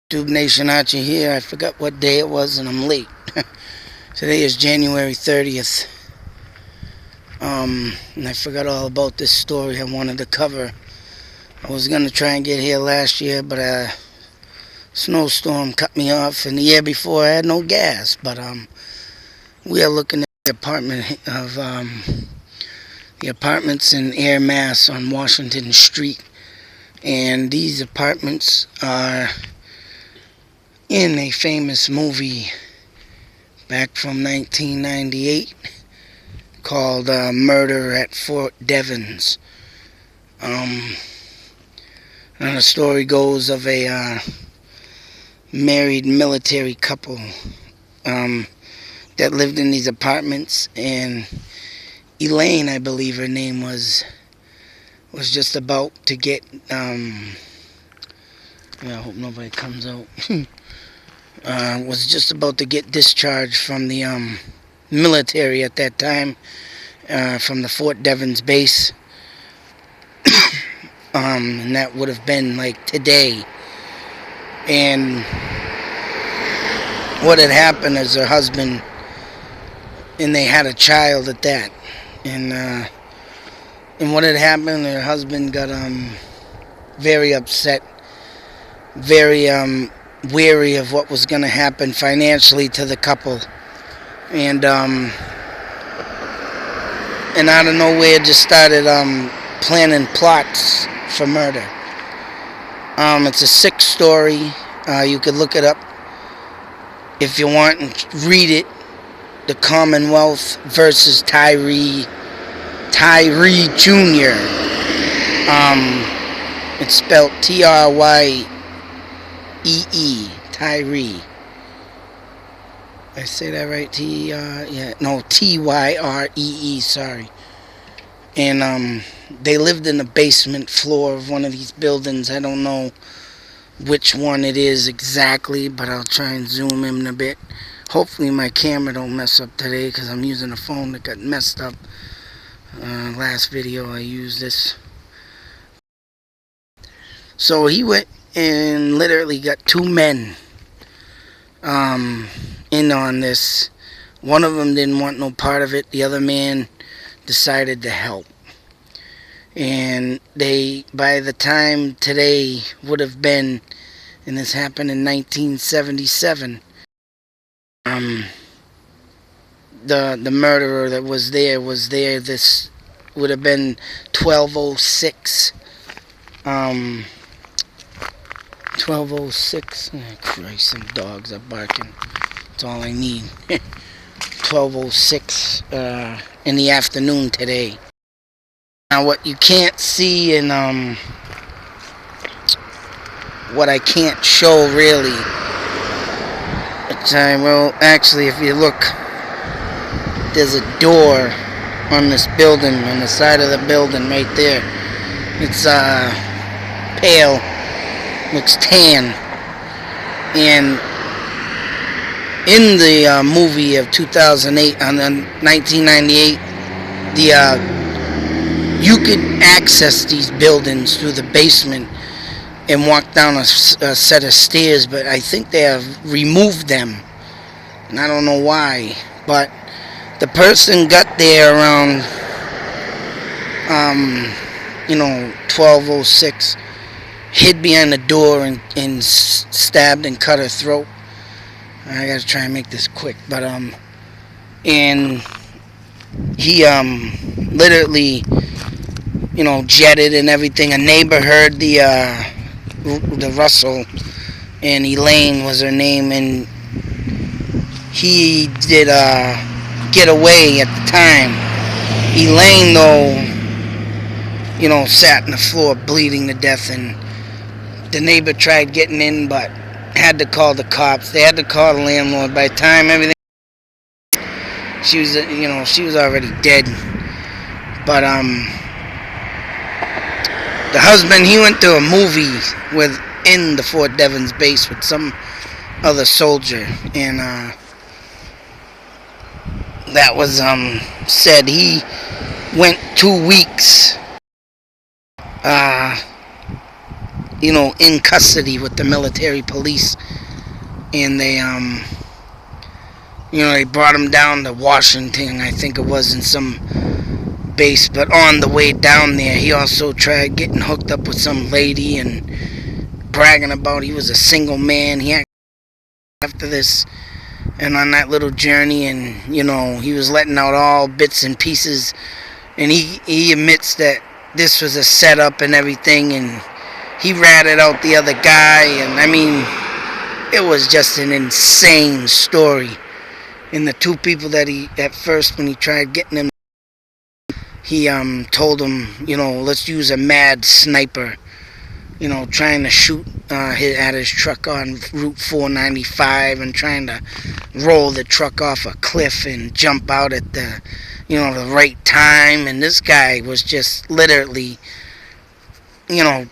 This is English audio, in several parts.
Tube Nation Archie here. I forgot what day it was and I'm late. Today is January 30th. And I forgot all about this story I wanted to cover. I was going to try and get here last year, but a snowstorm cut me off. And the year before I had no gas. But we are looking at the apartments in Ayer, Mass on Washington Street. And these apartments are in a famous movie back from 1998 called Murder at Fort Devens. And the story goes of a married military couple that lived in these apartments, and Elaine, I believe her name was just about to get I hope nobody comes out. Was just about to get discharged from the military at that time, from the Fort Devens base. And that would have been like today. And what had happened is her husband, and they had a child at that. And what had happened, her husband got very upset, very weary of what was going to happen financially to the couple, and out of nowhere just started planning plots for murder. It's a sick story. You could look it up if you want and read it. The Commonwealth versus Tyree Jr. It's spelled Tryee. Tyree. I say that right? Tyree. Sorry. And they lived in the basement floor of one of these buildings. I don't know which one it is exactly, but I'll try and zoom in a bit. Hopefully my camera don't mess up today, because I'm using a phone that got messed up. Last video I used this. So he went and literally got two men in on this. One of them didn't want no part of it. The other man decided to help. And by the time today would have been, and this happened in 1977, the murderer that was there. This would have been 1206. 1206. Oh, Christ, some dogs are barking. That's all I need. 1206 in the afternoon today. Now, what you can't see and what I can't show really, well, actually, if you look, there's a door on this building, on the side of the building right there. It's pale, looks tan. And in the movie of 2008, on the 1998, you could access these buildings through the basement and walk down a set of stairs, but I think they have removed them, and I don't know why. But the person got there around 1206, hid behind the door and stabbed and cut her throat. I gotta try and make this quick, but and he literally, jetted and everything. A neighbor heard the rustle, and Elaine was her name, and he did get away at the time. Elaine, though, sat on the floor bleeding to death, and the neighbor tried getting in, but had to call the cops. They had to call the landlord. By the time everything, she was already dead. But the husband, he went to a movie in the Fort Devens base with some other soldier, and that was said he went 2 weeks in custody with the military police, and they brought him down to Washington, I think it was, in some base. But on the way down there, he also tried getting hooked up with some lady and bragging about he was a single man. He after this and on that little journey, and he was letting out all bits and pieces, and he admits that this was a setup and everything, and he ratted out the other guy, and I mean, it was just an insane story. And the two people that he, at first, when he tried getting him, he told him, let's use a mad sniper, trying to shoot at his truck on Route 495, and trying to roll the truck off a cliff and jump out at the right time. And this guy was just literally,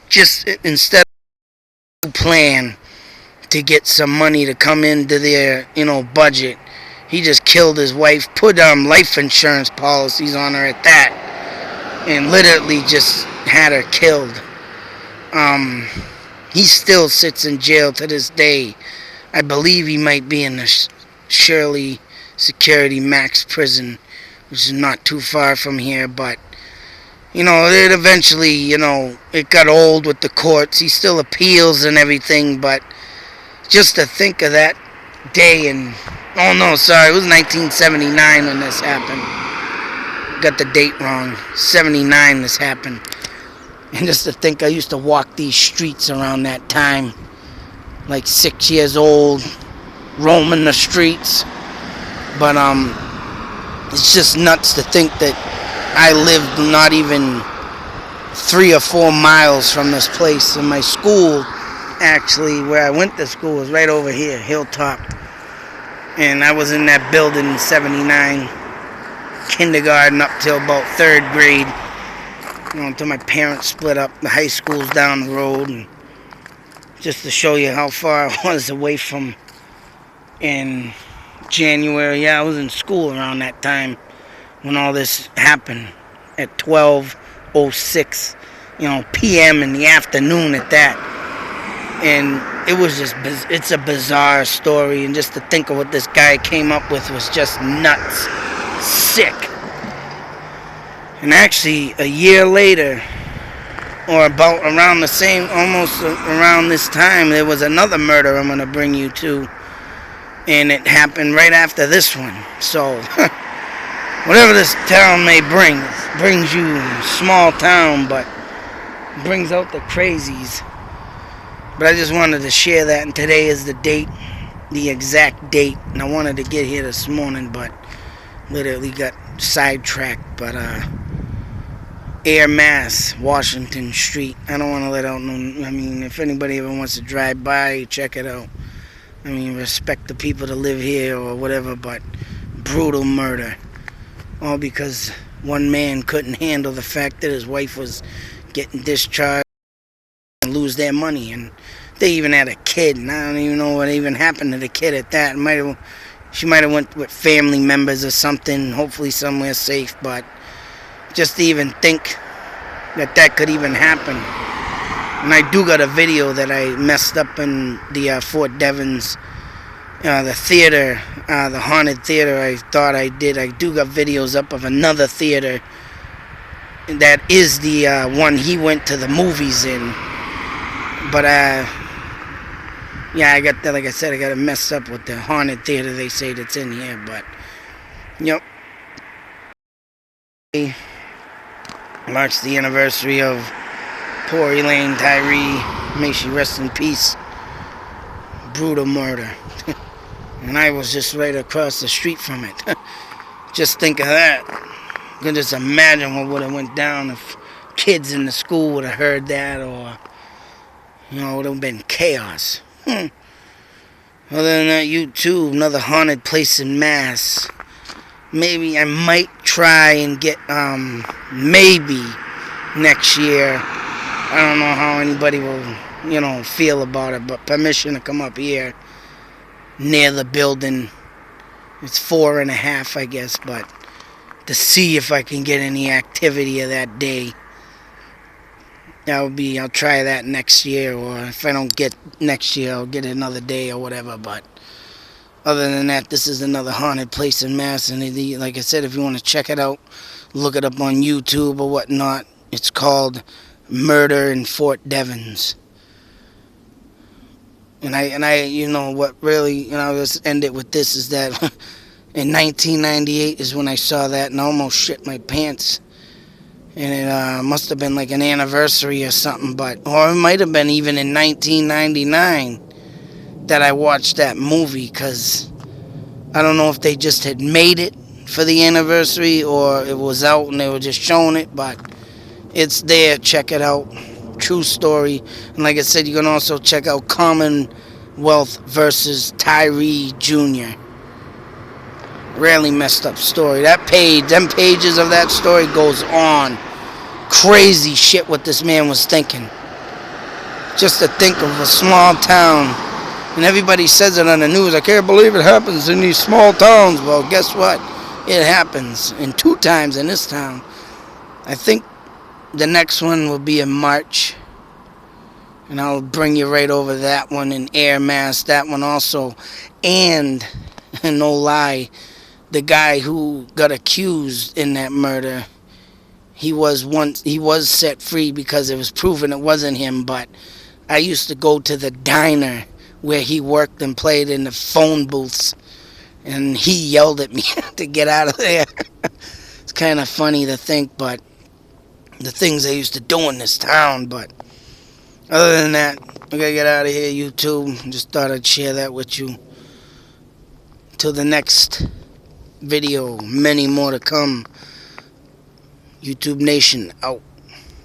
just instead of a plan to get some money to come into their, budget, he just killed his wife, put life insurance policies on her at that, and literally just had her killed. He still sits in jail to this day. I believe he might be in the Shirley Security Max prison, which is not too far from here, but it eventually, it got old with the courts. He still appeals and everything, but just to think of that day, and oh no, sorry, it was 1979 when this happened. Got the date wrong. 79 this happened. And just to think, I used to walk these streets around that time, like 6 years old, roaming the streets. But it's just nuts to think that I lived not even 3 or 4 miles from this place. And my school, actually, where I went to school, was right over here, Hilltop. And I was in that building in 79, kindergarten up till about 3rd grade. Until my parents split up. The high school's down the road, and just to show you how far I was away from. In January, I was in school around that time when all this happened at 12:06, p.m. in the afternoon at that. And it was just, it's a bizarre story, and just to think of what this guy came up with was just nuts, sick. And actually, a year later, or about around the same, almost around this time, there was another murder I'm going to bring you to. And it happened right after this one. So, whatever this town may bring, it brings you a small town, but brings out the crazies. But I just wanted to share that, and today is the date, the exact date. And I wanted to get here this morning, but literally got sidetracked. But, Ayer, Mass, Washington Street. I don't want to let out no, I mean, if anybody ever wants to drive by, check it out. I mean, respect the people that live here or whatever, but brutal murder. All because one man couldn't handle the fact that his wife was getting discharged and lose their money. And they even had a kid, and I don't even know what even happened to the kid at that. She might have went with family members or something, hopefully somewhere safe, but just to even think that could even happen. And I do got a video that I messed up in the Fort Devens, the theater, the haunted theater. I thought I did. I do got videos up of another theater that is the one he went to the movies in. But I got that. Like I said, I got it messed up with the haunted theater they say that's in here. But yep. Marks the anniversary of poor Elaine Tyree. May she rest in peace. Brutal murder. And I was just right across the street from it. Just think of that. You can just imagine what would have went down if kids in the school would have heard that, or it would have been chaos. Other than that, YouTube, another haunted place in Mass. Maybe I might try and get, maybe next year. I don't know how anybody will, feel about it, but permission to come up here near the building. It's 4.5, I guess, but to see if I can get any activity of that day. I'll try that next year, or if I don't get next year, I'll get another day or whatever. But other than that, this is another haunted place in Mass. And like I said, if you want to check it out, look it up on YouTube or whatnot. It's called Murder in Fort Devens. You know what really, I'll just end it with this is that in 1998 is when I saw that and I almost shit my pants. And it must have been like an anniversary or something, or it might have been even in 1999 that I watched that movie, because I don't know if they just had made it for the anniversary or it was out and they were just showing it, but it's there. Check it out. True story. And like I said, you can also check out Commonwealth versus Tyree Jr. Really messed up story. Them pages of that story goes on. Crazy shit what this man was thinking. Just to think of a small town. And everybody says it on the news. I can't believe it happens in these small towns. Well, guess what? It happens. And 2 times in this town. I think the next one will be in March. And I'll bring you right over that one in Ayer, Mass. That one also. And, no lie, the guy who got accused in that murder, he was set free because it was proven it wasn't him. But I used to go to the diner where he worked and played in the phone booths, and he yelled at me to get out of there. It's kind of funny to think, but the things I used to do in this town. But other than that, I gotta get out of here, YouTube. Just thought I'd share that with you. Till the next video, many more to come. YouTube Nation out.